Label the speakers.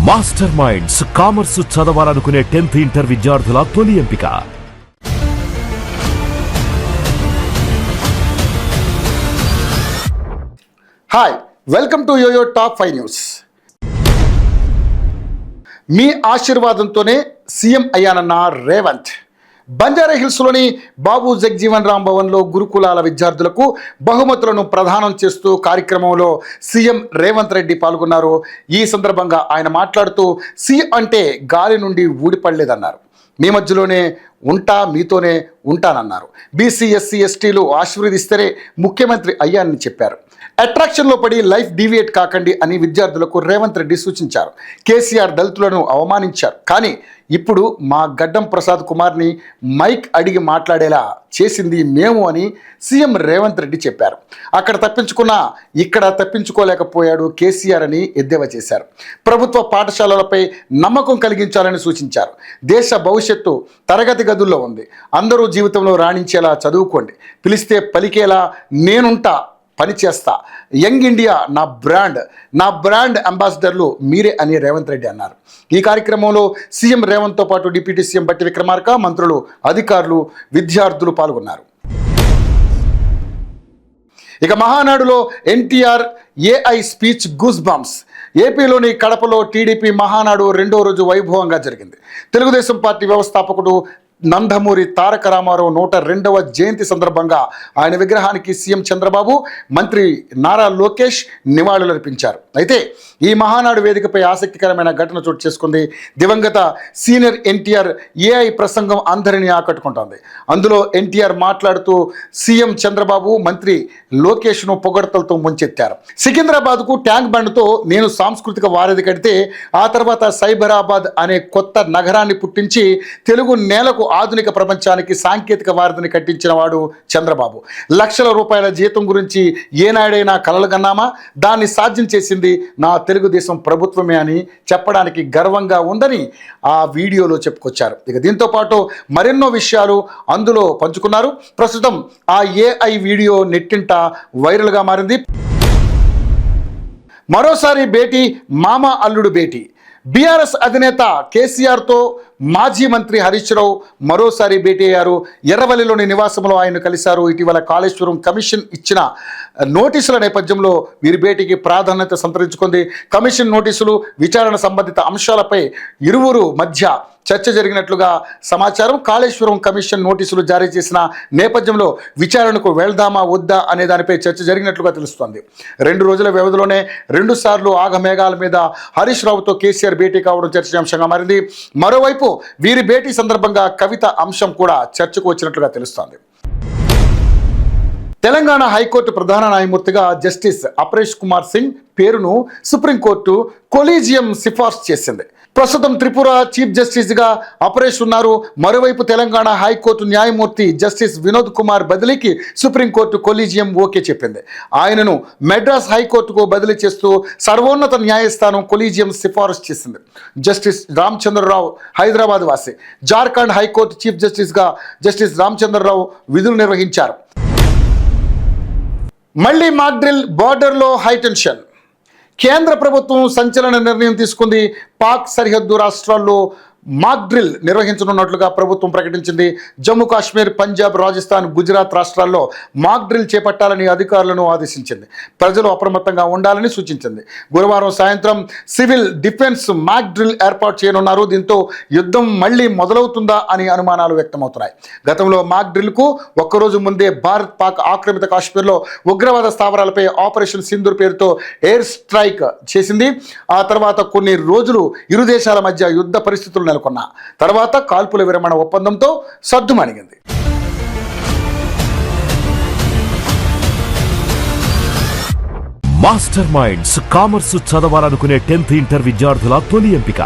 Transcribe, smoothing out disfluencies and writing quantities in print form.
Speaker 1: Master minds commerce చదవాలనుకునే 10th inter విద్యార్థుల తొలి ఎంపిక.
Speaker 2: Hi, welcome to YoYo top 5 news. మీ ఆశీర్వాదంతోనే సీఎం అయ్యానన్న రేవంత్. బంజారాహిల్స్లోని బాబు జగజీవన్ రామ్ భవన్లో గురుకులాల విద్యార్థులకు బహుమతులను ప్రదానం చేస్తూ కార్యక్రమంలో సీఎం రేవంత్ రెడ్డి పాల్గొన్నారు. ఈ సందర్భంగా ఆయన మాట్లాడుతూ సి అంటే గాలి నుండి ఊడిపడలేదన్నారు. మీ మధ్యలోనే ఉంటా, మీతోనే ఉంటానన్నారు. బీసీ ఎస్సీ ఎస్టీలు ఆశీర్వదిస్తేనే ముఖ్యమంత్రి అయ్యానని చెప్పారు. అట్రాక్షన్లో పడి లైఫ్ డీవియేట్ కాకండి అని విద్యార్థులకు రేవంత్ రెడ్డి సూచించారు. కేసీఆర్ దళితులను అవమానించారు, కానీ ఇప్పుడు మా గడ్డం ప్రసాద్ కుమార్ని మైక్ అడిగి మాట్లాడేలా చేసింది మేము అని సీఎం రేవంత్ రెడ్డి చెప్పారు. అక్కడ తప్పించుకున్నా ఇక్కడ తప్పించుకోలేకపోయాడు కేసీఆర్ అని ఎద్దేవా చేశారు. ప్రభుత్వ పాఠశాలలపై నమ్మకం కలిగించాలని సూచించారు. దేశ భవిష్యత్తు తరగతి గదుల్లో ఉంది. అందరూ జీవితంలో రాణించేలా చదువుకోండి. పిలిస్తే పలికేలా నేనుంటా, పనిచేస్తా. యంగ్ ఇండియా నా బ్రాండ్ అంబాసిడర్లు మీరే అని రేవంత్ రెడ్డి అన్నారు. ఈ కార్యక్రమంలో సీఎం రేవంత్తో పాటు డిప్యూటీ సీఎం బట్టి విక్రమార్క, మంత్రులు, అధికారులు, విద్యార్థులు పాల్గొన్నారు. ఇక మహానాడులో NTR AI speech goosebumps. ఏపీలోని కడపలో టీడీపీ మహానాడు 2వ రోజు వైభవంగా జరిగింది. తెలుగుదేశం పార్టీ వ్యవస్థాపకుడు నందమూరి తారక రామారావు 102వ జయంతి సందర్భంగా ఆయన విగ్రహానికి సీఎం చంద్రబాబు, మంత్రి నారా లోకేష్ నివాళులర్పించారు. అయితే ఈ మహానాడు వేదికపై ఆసక్తికరమైన ఘటన చోటు చేసుకుంది. దివంగత సీనియర్ ఎన్టీఆర్ ఏఐ ప్రసంగం అందరినీ ఆకట్టుకుంటోంది. అందులో ఎన్టీఆర్ మాట్లాడుతూ సీఎం చంద్రబాబు, మంత్రి లోకేష్ను పొగడ్తలతో ముంచెత్తారు. సికింద్రాబాద్కు ట్యాంక్ బండ్తో నేను సాంస్కృతిక వారధి కడితే ఆ తర్వాత సైబరాబాద్ అనే కొత్త నగరాన్ని పుట్టించి తెలుగు నేలకు ఆధునిక ప్రపంచానికి సాంకేతిక వారధిని కట్టించిన వాడు చంద్రబాబు. లక్షల రూపాయల జీతం గురించి ఏనాడైనా కలలు కన్నామా? దాన్ని సాధ్యం చేసింది నా తెలుగుదేశం ప్రభుత్వమే అని చెప్పడానికి గర్వంగా ఉందని ఆ వీడియోలో చెప్పుకొచ్చారు. ఇక దీంతో పాటు మరెన్నో విషయాలు అందులో పంచుకున్నారు. ప్రస్తుతం ఆ ఏఐ వీడియో నెట్టింట వైరల్గా మారింది. మరోసారి భేటీ, మామ అల్లుడు భేటీ. బీఆర్ఎస్ అధినేత కేసీఆర్తో మాజీ మంత్రి హరీష్ రావు మరోసారి భేటీ అయ్యారు. ఎర్రవల్లిలోని నివాసంలో ఆయన కలిశారు. ఇటీవల కాళేశ్వరం కమిషన్ ఇచ్చిన నోటీసుల నేపథ్యంలో వీరి భేటీకి ప్రాధాన్యత సంతరించుకుంది. కమిషన్ నోటీసులు, విచారణ సంబంధిత అంశాలపై ఇరువురు మధ్య చర్చ జరిగినట్లుగా సమాచారం. కాళేశ్వరం కమిషన్ నోటీసులు జారీ చేసిన నేపథ్యంలో విచారణకు వెళ్దామా వద్దా అనే దానిపై చర్చ జరిగినట్లుగా తెలుస్తోంది. 2 రోజుల వ్యవధిలోనే 2 సార్లు ఆగమేఘాల మీద హరీష్ రావుతో కేసీఆర్ భేటీ కావడం చర్చనీయాంశంగా మారింది. మరోవైపు వీరి భేటీ సందర్భంగా కవిత అంశం కూడా చర్చకు వచ్చినట్లుగా తెలుస్తోంది. తెలంగాణ హైకోర్టు ప్రధాన న్యాయమూర్తిగా జస్టిస్ అపరేష్ కుమార్ సింగ్ పేరును సుప్రీంకోర్టు కొలీజియం సిఫార్సు చేసింది. ప్రస్తుతం త్రిపుర చీఫ్ జస్టిస్గా అపరేష్ ఉన్నారు. మరోవైపు తెలంగాణ హైకోర్టు న్యాయమూర్తి జస్టిస్ వినోద్ కుమార్ బదిలీకి సుప్రీంకోర్టు కొలీజియం ఓకే చెప్పింది. ఆయనను మెడ్రాస్ హైకోర్టుకు బదిలీ చేస్తూ సర్వోన్నత న్యాయస్థానం కొలీజియం సిఫారసు చేసింది. జస్టిస్ రామచంద్రరావు హైదరాబాద్ వాసి. జార్ఖండ్ హైకోర్టు చీఫ్ జస్టిస్గా జస్టిస్ రామచంద్రరావు విధులు నిర్వహించారు. మళ్ళీ మాక్ డ్రిల్, బార్డర్లో హైటెన్షన్. కేంద్ర ప్రభుత్వం సంచలన నిర్ణయం తీసుకుంది. పాక్ సరిహద్దు రాష్ట్రాల్లో మాక్ డ్రిల్ నిర్వహించనున్నట్లుగా ప్రభుత్వం ప్రకటించింది. జమ్మూ కాశ్మీర్, పంజాబ్, రాజస్థాన్, గుజరాత్ రాష్ట్రాల్లో మాక్ డ్రిల్ చేపట్టాలని అధికారులను ఆదేశించింది. ప్రజలు అప్రమత్తంగా ఉండాలని సూచించింది. గురువారం సాయంత్రం సివిల్ డిఫెన్స్ మాక్ డ్రిల్ ఏర్పాటు చేయనున్నారు. దీంతో యుద్ధం మళ్లీ మొదలవుతుందా అని అనుమానాలు వ్యక్తమవుతున్నాయి. గతంలో మాక్ డ్రిల్కు ఒక్కరోజు ముందే భారత్ పాక్ ఆక్రమిత కాశ్మీర్లో ఉగ్రవాద స్థావరాలపై ఆపరేషన్ సింధూర్ పేరుతో ఎయిర్ స్ట్రైక్ చేసింది. ఆ తర్వాత కొన్ని రోజులు ఇరు దేశాల మధ్య యుద్ధ పరిస్థితులు నెలకొన్న తర్వాత కాల్పుల విరమణ ఒప్పందంతో సద్దుమణిగింది.
Speaker 1: మాస్టర్ మైండ్స్ కామర్స్ చదవాలనుకునే 10th ఇంటర్ విద్యార్థుల తొలి ఎంపిక.